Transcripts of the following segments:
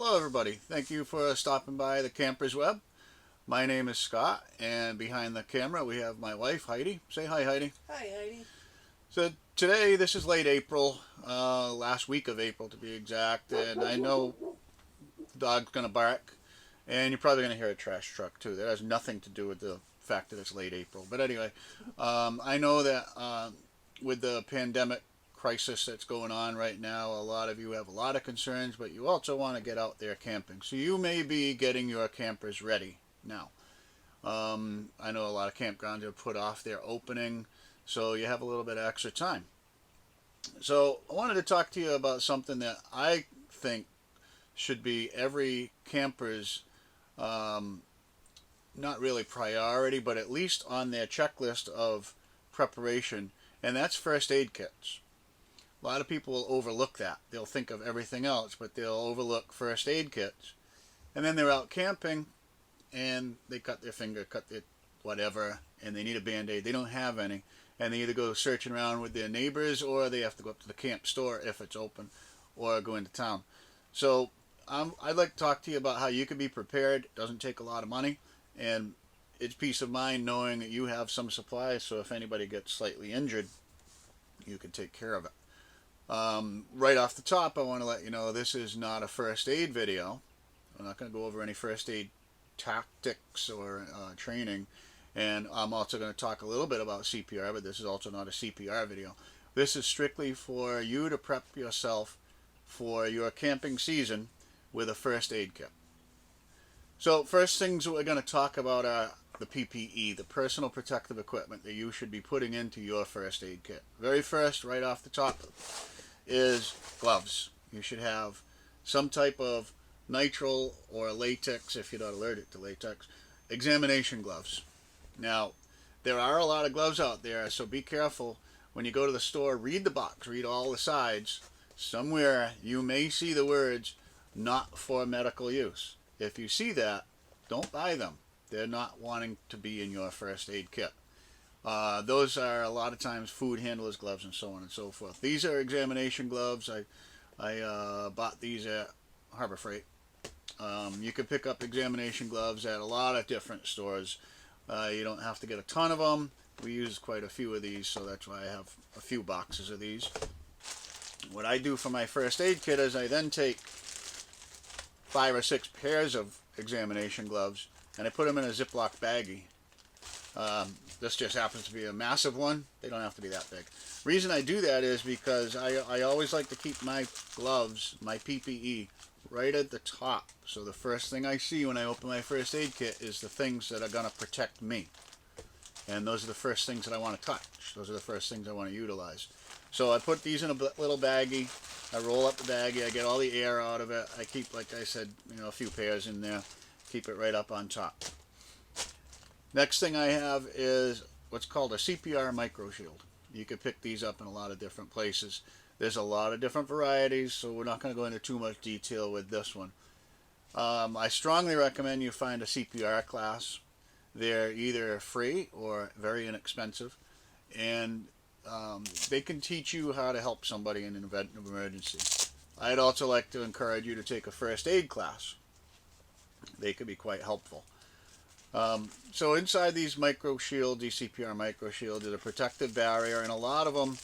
Hello everybody, thank you for stopping by the Campers Web. My name is Scott, and behind the camera we have my wife Heidi. Say hi, Heidi. Hi, Heidi. So today, this is late April, last week of April to be exact, and I know the dog's going to bark, and you're probably going to hear a trash truck too. That has nothing to do with the fact that it's late April. But anyway, I know that with the pandemic crisis that's going on right now, a lot of you have a lot of concerns, but you also want to get out there camping. So you may be getting your campers ready now. I know a lot of campgrounds have put off their opening, so you have a little bit of extra time. So I wanted to talk to you about something that I think should be every camper's um, not really priority, but at least on their checklist of preparation, and that's first aid kits. A lot of people will overlook that. They'll think of everything else, but they'll overlook first aid kits. And then they're out camping and they cut their finger, cut their whatever, and they need a band-aid. They don't have any. And they either go searching around with their neighbors, or they have to go up to the camp store if it's open, or go into town. So I'd like to talk to you about how you can be prepared. It doesn't take a lot of money, and it's peace of mind knowing that you have some supplies, so if anybody gets slightly injured, you can take care of it. Right off the top, I want to let you know this is not a first aid video. I'm not going to go over any first aid tactics or training, and I'm also going to talk a little bit about CPR, but this is also not a CPR video. This is strictly for you to prep yourself for your camping season with a first aid kit. So first things we're going to talk about are the PPE, the personal protective equipment that you should be putting into your first aid kit. Very first, right off the top, is gloves. You should have some type of nitrile or latex, if you're not allergic to latex, examination gloves. Now, there are a lot of gloves out there, so be careful when you go to the store. Read the box, read all the sides. Somewhere you may see the words "not for medical use." If you see that, don't buy them. They're not wanting to be in your first aid kit. Those are a lot of times food handlers gloves and so on and so forth. These are examination gloves. I bought these at Harbor Freight. You can pick up examination gloves at a lot of different stores. You don't have to get a ton of them. We use quite a few of these, so that's why I have a few boxes of these. What I do for my first aid kit is I then take 5 or 6 pairs of examination gloves and I put them in a Ziploc baggie. This just happens to be a massive one. They don't have to be that big. Reason I do that is because I always like to keep my gloves, my PPE, right at the top. So the first thing I see when I open my first aid kit is the things that are going to protect me. And those are the first things that I want to touch. Those are the first things I want to utilize. So I put these in a little baggie. I roll up the baggie. I get all the air out of it. I keep, like I said, a few pairs in there. Keep it right up on top. Next thing I have is what's called a CPR micro shield. You can pick these up in a lot of different places. There's a lot of different varieties, so we're not going to go into too much detail with this one. I strongly recommend you find a CPR class. They're either free or very inexpensive, and they can teach you how to help somebody in an event of emergency. I'd also like to encourage you to take a first aid class. They can be quite helpful. So inside these micro shields, these CPR micro shields, is a protective barrier, and a lot of them,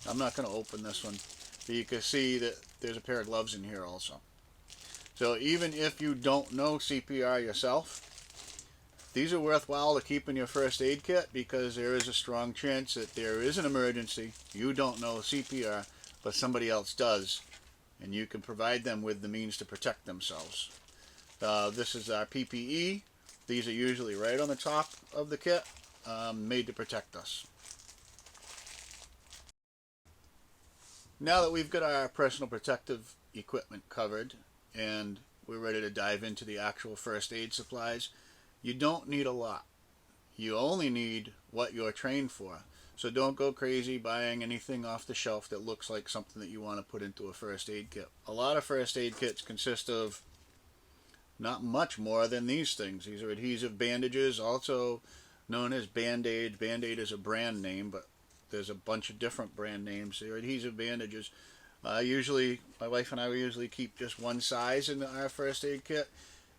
I'm not going to open this one, but you can see that there's a pair of gloves in here also. So even if you don't know CPR yourself, these are worthwhile to keep in your first aid kit, because there is a strong chance that there is an emergency. You don't know CPR, but somebody else does, and you can provide them with the means to protect themselves. This is our PPE. These are usually right on the top of the kit, made to protect us. Now that we've got our personal protective equipment covered and we're ready to dive into the actual first aid supplies, you don't need a lot. You only need what you're trained for. So don't go crazy buying anything off the shelf that looks like something that you want to put into a first aid kit. A lot of first aid kits consist of not much more than these things. These are adhesive bandages, also known as Band-Aid. Band-Aid is a brand name, but there's a bunch of different brand names. They're adhesive bandages. Usually, my wife and I will usually keep just one size in our first aid kit.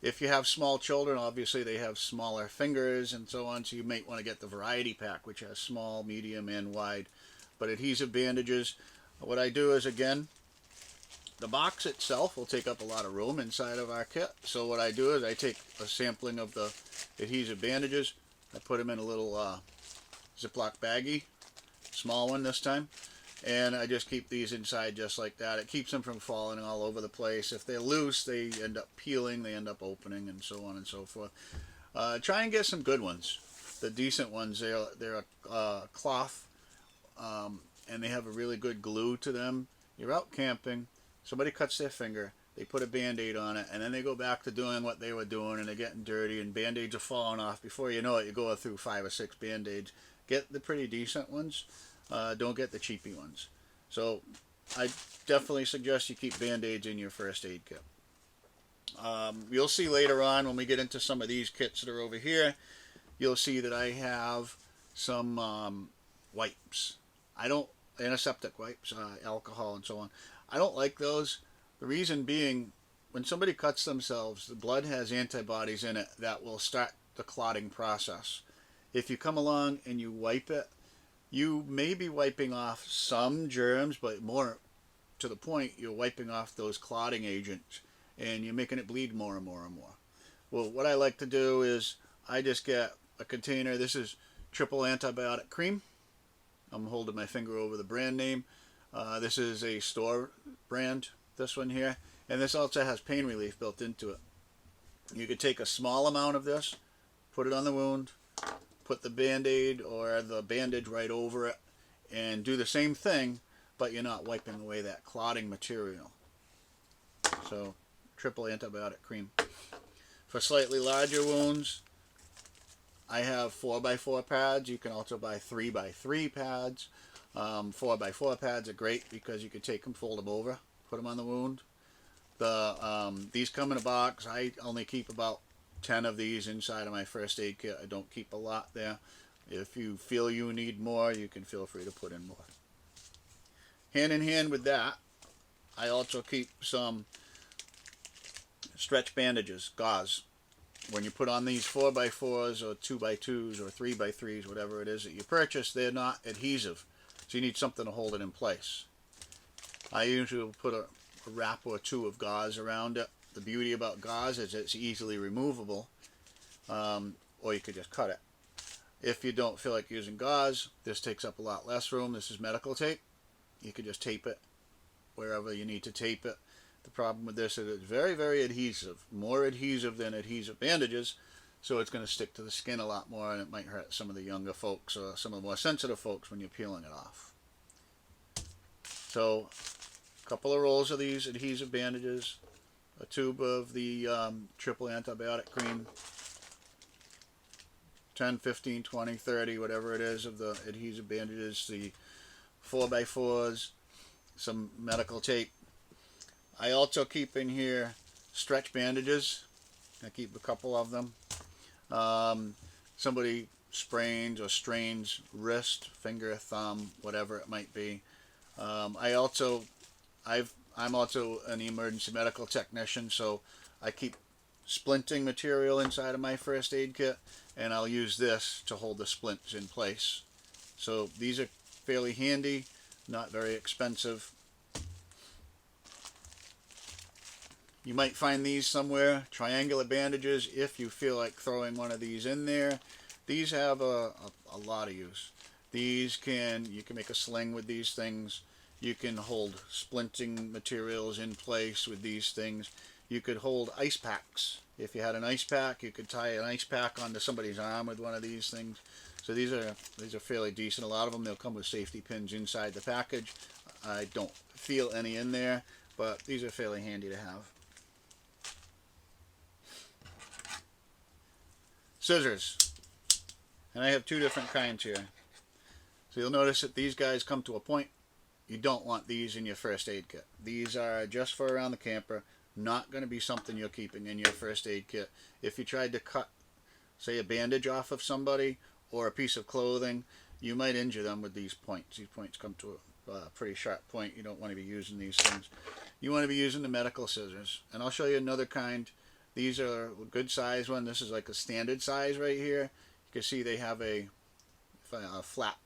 If you have small children, obviously they have smaller fingers and so on, so you might want to get the variety pack, which has small, medium, and wide. But adhesive bandages, what I do is, again, the box itself will take up a lot of room inside of our kit. So what I do is I take a sampling of the adhesive bandages, I put them in a little Ziploc baggie, small one this time, and I just keep these inside just like that. It keeps them from falling all over the place. If they're loose, they end up peeling, they end up opening, and so on and so forth. Try and get some good ones. The decent ones, they're cloth, and they have a really good glue to them. You're out camping, somebody cuts their finger, they put a Band-Aid on it, and then they go back to doing what they were doing, and they're getting dirty, and Band-Aids are falling off. Before you know it, you're going through 5 or 6 Band-Aids. Get the pretty decent ones. Don't get the cheapy ones. So I definitely suggest you keep Band-Aids in your first aid kit. You'll see later on when we get into some of these kits that are over here, you'll see that I have some wipes. Antiseptic wipes, alcohol and so on. I don't like those. The reason being, when somebody cuts themselves, the blood has antibodies in it that will start the clotting process. If you come along and you wipe it, you may be wiping off some germs, but more to the point, you're wiping off those clotting agents, and you're making it bleed more and more and more. Well, what I like to do is I just get a container. This is triple antibiotic cream. I'm holding my finger over the brand name. This is a store brand, this one here, and this also has pain relief built into it. You could take a small amount of this, put it on the wound, put the Band-Aid or the bandage right over it, and do the same thing, but you're not wiping away that clotting material. So, triple antibiotic cream. For slightly larger wounds, I have 4x4 pads. You can also buy 3x3 pads. 4x4 pads are great because you can take them, fold them over, put them on the wound. These come in a box. I only keep about 10 of these inside of my first aid kit. I don't keep a lot there. If you feel you need more, you can feel free to put in more. Hand in hand with that, I also keep some stretch bandages, gauze. When you put on these 4x4s or 2x2s or 3x3s, whatever it is that you purchase, they're not adhesive. So you need something to hold it in place. I usually will put a wrap or two of gauze around it. The beauty about gauze is it's easily removable, or you could just cut it. If you don't feel like using gauze, this takes up a lot less room. This is medical tape. You could just tape it wherever you need to tape it. The problem with this is it's very, very adhesive. More adhesive than adhesive bandages, so it's going to stick to the skin a lot more, and it might hurt some of the younger folks or some of the more sensitive folks when you're peeling it off. So, a couple of rolls of these adhesive bandages, a tube of the triple antibiotic cream, 10, 15, 20, 30, whatever it is of the adhesive bandages, the 4x4s, some medical tape. I also keep in here stretch bandages. I keep a couple of them. Somebody sprains or strains wrist, finger, thumb, whatever it might be. I'm also an emergency medical technician, so I keep splinting material inside of my first aid kit, and I'll use this to hold the splints in place. So these are fairly handy, not very expensive. You might find these somewhere, triangular bandages, if you feel like throwing one of these in there. These have a lot of use. You can make a sling with these things. You can hold splinting materials in place with these things. You could hold ice packs. If you had an ice pack, you could tie an ice pack onto somebody's arm with one of these things. So these are fairly decent. A lot of them, they'll come with safety pins inside the package. I don't feel any in there, but these are fairly handy to have. Scissors. And I have two different kinds here. So you'll notice that these guys come to a point. You don't want these in your first aid kit. These are just for around the camper. Not going to be something you're keeping in your first aid kit. If you tried to cut, say, a bandage off of somebody or a piece of clothing, you might injure them with these points. These points come to pretty sharp point. You don't want to be using these things. You want to be using the medical scissors. And I'll show you another kind. These are a good size one. This is like a standard size right here. You can see they have a flat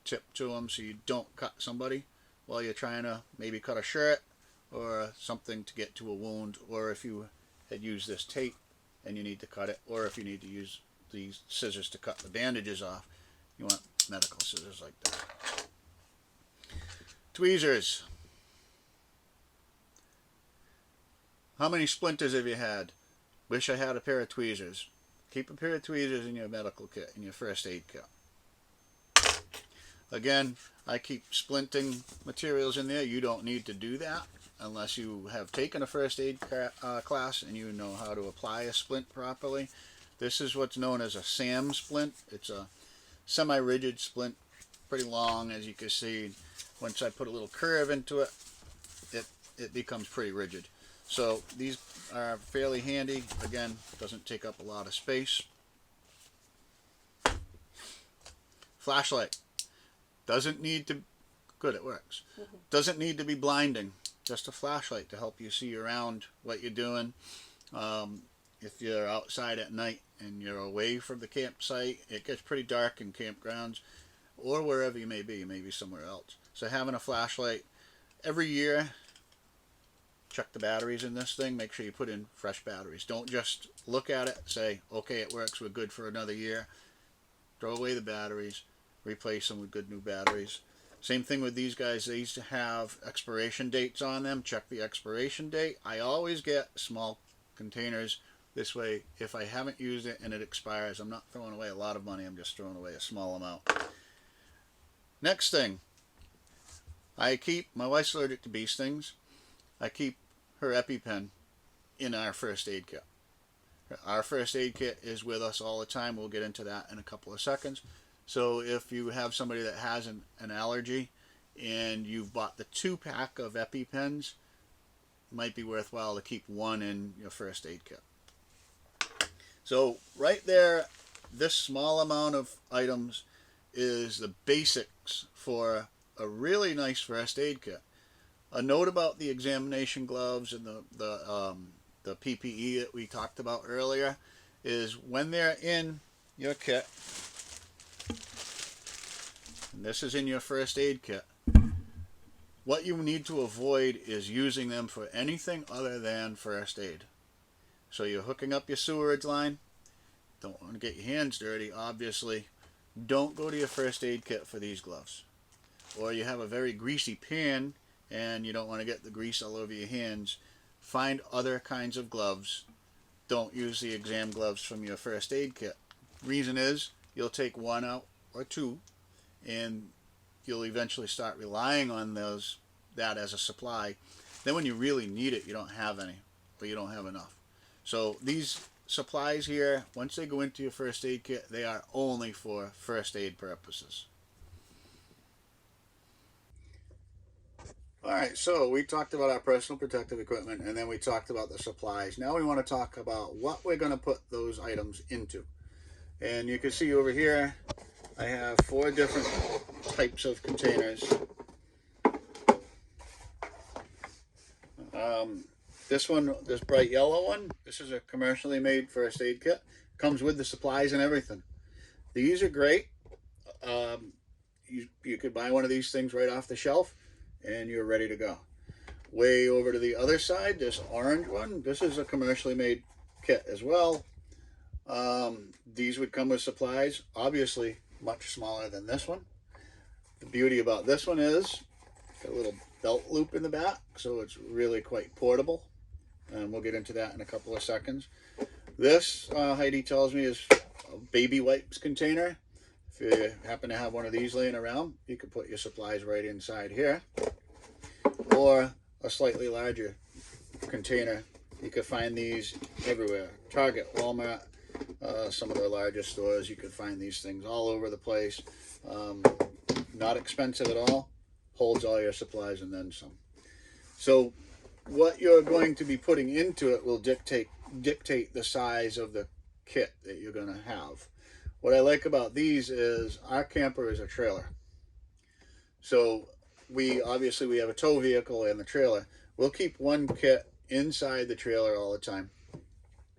tip to them so you don't cut somebody while you're trying to maybe cut a shirt or something to get to a wound, or if you had used this tape and you need to cut it, or if you need to use these scissors to cut the bandages off, you want medical scissors like that. Tweezers. How many splinters have you had? Wish I had a pair of tweezers. Keep a pair of tweezers in your medical kit, in your first aid kit. Again, I keep splinting materials in there. You don't need to do that unless you have taken a first aid class and you know how to apply a splint properly. This is what's known as a SAM splint. It's a semi-rigid splint, pretty long, as you can see. Once I put a little curve into it, it becomes pretty rigid. So these are fairly handy. Again, doesn't take up a lot of space. Flashlight. Doesn't need to, good, it works. Doesn't need to be blinding. Just a flashlight to help you see around what you're doing. If you're outside at night and you're away from the campsite, it gets pretty dark in campgrounds or wherever you may be somewhere else. So having a flashlight every year, check the batteries in this thing, make sure you put in fresh batteries. Don't just look at it, say, okay, it works, we're good for another year. Throw away the batteries, replace them with good new batteries. Same thing with these guys. They used to have expiration dates on them. Check the expiration date. I always get small containers. This way, if I haven't used it and it expires, I'm not throwing away a lot of money. I'm just throwing away a small amount. Next thing, I keep, my wife's allergic to bee stings. I keep her EpiPen in our first aid kit. Our first aid kit is with us all the time. We'll get into that in a couple of seconds. So if you have somebody that has an allergy and you've bought the 2-pack of EpiPens, it might be worthwhile to keep one in your first aid kit. So right there, this small amount of items is the basics for a really nice first aid kit. A note about the examination gloves and the PPE that we talked about earlier is when they're in your kit, and this is in your first aid kit, what you need to avoid is using them for anything other than first aid. So you're hooking up your sewerage line, don't want to get your hands dirty, obviously. Don't go to your first aid kit for these gloves. Or you have a very greasy pan and you don't want to get the grease all over your hands. Find other kinds of gloves. Don't use the exam gloves from your first aid kit. Reason is you'll take one out or two and you'll eventually start relying on that as a supply. Then when you really need it, you don't have any, or you don't have enough. So these supplies here, once they go into your first aid kit, they are only for first aid purposes. Alright, so we talked about our personal protective equipment and then we talked about the supplies. Now we want to talk about what we're going to put those items into. And you can see over here, I have 4 different types of containers. This one, this bright yellow one, this is a commercially made first aid kit. Comes with the supplies and everything. These are great. You could buy one of these things right off the shelf and you're ready to go. Way over to the other side, this orange one, this is a commercially made kit as well. These would come with supplies, obviously much smaller than this one. The beauty about this one is a little belt loop in the back, so it's really quite portable. And we'll get into that in a couple of seconds. This, Heidi tells me, is a baby wipes container. If you happen to have one of these laying around, you can put your supplies right inside here. Or a slightly larger container. You can find these everywhere. Target, Walmart, some of the larger stores. You can find these things all over the place. Not expensive at all. Holds all your supplies and then some. So what you're going to be putting into it will dictate the size of the kit that you're going to have. What I like about these is our camper is a trailer. So we have a tow vehicle and the trailer. We'll keep one kit inside the trailer all the time,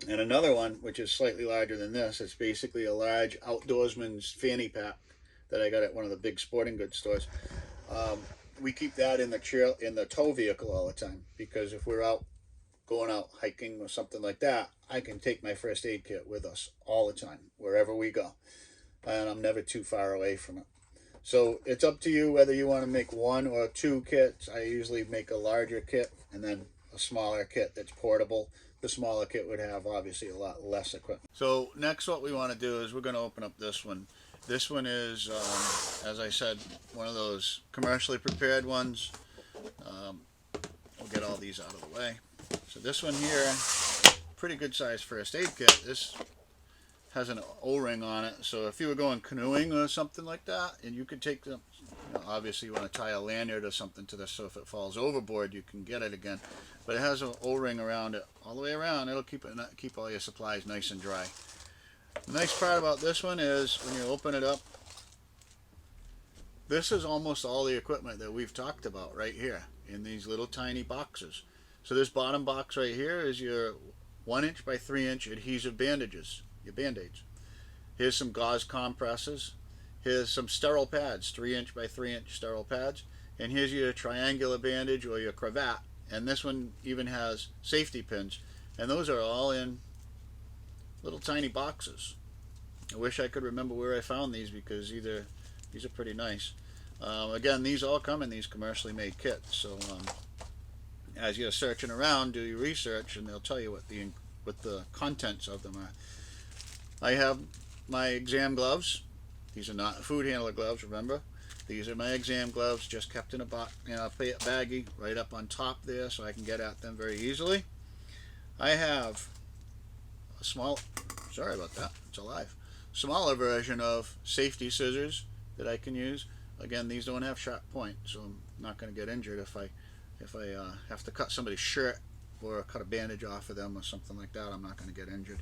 and another one, which is slightly larger than this. It's basically a large outdoorsman's fanny pack that I got at one of the big sporting goods stores. Um, we keep that in the tow vehicle all the time, because if we're going out hiking or something like that, I can take my first aid kit with us all the time wherever we go, and I'm never too far away from it. So it's up to you whether you want to make one or two kits. I usually make a larger kit and then a smaller kit that's portable. The smaller kit would have obviously a lot less equipment. So next what we want to do is we're going to open up this one. This one is, as I said, one of those commercially prepared ones. We'll get all these out of the way. So this one here, pretty good size first aid kit. This has an O-ring on it, so if you were going canoeing or something like that, and you could take them, obviously you want to tie a lanyard or something to this, so if it falls overboard you can get it again. But it has an O-ring around it all the way around. It'll keep all your supplies nice and dry. The nice part about this one is when you open it up, this is almost all the equipment that we've talked about right here in these little tiny boxes. So this bottom box right here is your 1" by 3" adhesive bandages, your band-aids. Here's some gauze compresses. Here's some sterile pads, 3" by 3" sterile pads. And here's your triangular bandage or your cravat. And this one even has safety pins. And those are all in little tiny boxes. I wish I could remember where I found these, because these are pretty nice. Again, these all come in these commercially made kits. So as you're searching around, do your research, and they'll tell you what the contents of them are. I have my exam gloves. These are not food handler gloves, remember. These are my exam gloves, just kept in a baggie right up on top there so I can get at them very easily. I have a small, sorry about that, it's alive, smaller version of safety scissors that I can use. Again, these don't have sharp points, so I'm not going to get injured if I have to cut somebody's shirt or cut a bandage off of them or something like that. I'm not going to get injured.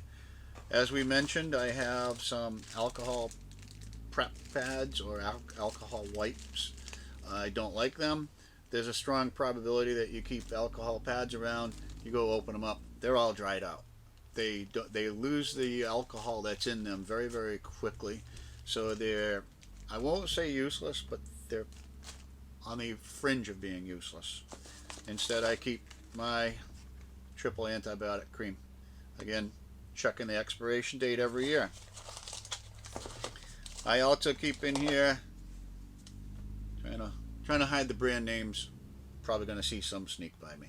As we mentioned, I have some alcohol prep pads or alcohol wipes. I don't like them. There's a strong probability that you keep alcohol pads around, you go open them up, they're all dried out. They lose the alcohol that's in them very, very quickly. So they're, I won't say useless, but they're on the fringe of being useless. Instead, I keep my triple antibiotic cream. Again, checking the expiration date every year. I also keep in here, trying to hide the brand names. Probably going to see some sneak by me.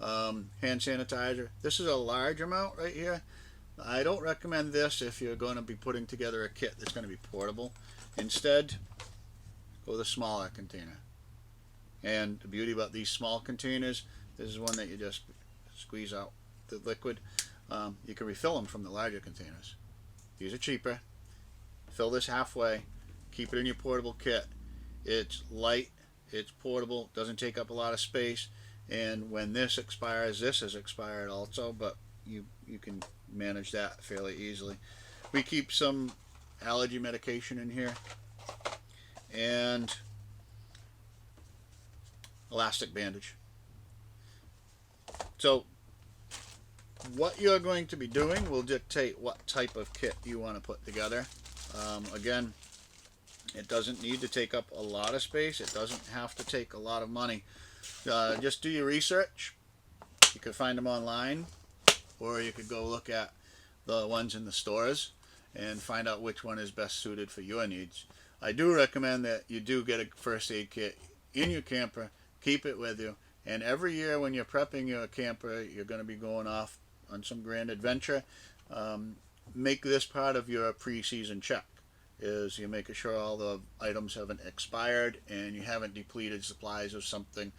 Hand sanitizer. This is a large amount right here. I don't recommend this if you're going to be putting together a kit that's going to be portable. Instead, go with a smaller container. And the beauty about these small containers, this is one that you just squeeze out the liquid. You can refill them from the larger containers. These are cheaper. Fill this halfway. Keep it in your portable kit. It's light. It's portable. Doesn't take up a lot of space. And when this expires, this is expired also, but you can manage that fairly easily. We keep some allergy medication in here and elastic bandage. So what you're going to be doing will dictate what type of kit you want to put together. Again, it doesn't need to take up a lot of space. It doesn't have to take a lot of money. Just do your research. You could find them online, or you could go look at the ones in the stores and find out which one is best suited for your needs. I do recommend that you do get a first aid kit in your camper, keep it with you, and every year when you're prepping your camper, you're going to be going off on some grand adventure. Make this part of your pre-season check, is you're making sure all the items haven't expired and you haven't depleted supplies of something.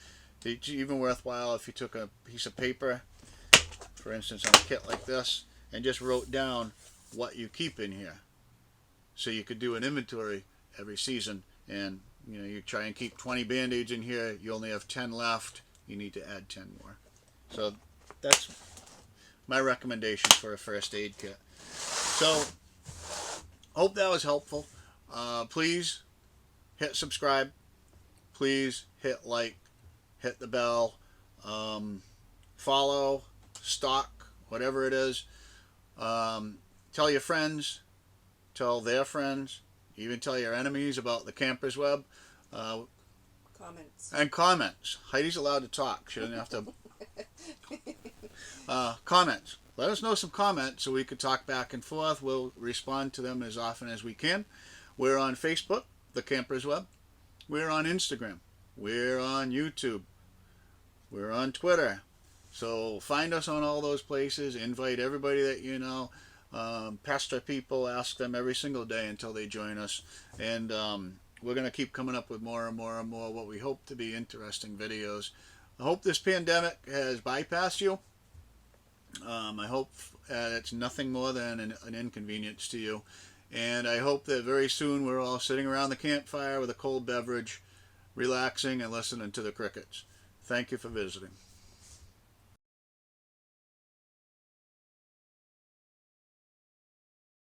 It's even worthwhile if you took a piece of paper, for instance on a kit like this, and just wrote down what you keep in here. So you could do an inventory every season, and you try and keep 20 band-aids in here, you only have 10 left, you need to add 10 more. So that's my recommendation for a first aid kit. So hope that was helpful. Please hit subscribe. please hit like, hit the bell, follow, stalk, whatever it is. Tell your friends, tell their friends, even tell your enemies about the Campers Web. Comments. And comments. Heidi's allowed to talk. She doesn't have to. Comments. Let us know some comments so we could talk back and forth. We'll respond to them as often as we can. We're on Facebook, The Campers Web. We're on Instagram. We're on YouTube. We're on Twitter. So find us on all those places. Invite everybody that you know. Pester people, ask them every single day until they join us. And we're going to keep coming up with more and more and more what we hope to be interesting videos. I hope this pandemic has bypassed you. I hope it's nothing more than an inconvenience to you. And I hope that very soon we're all sitting around the campfire with a cold beverage, relaxing and listening to the crickets. Thank you for visiting.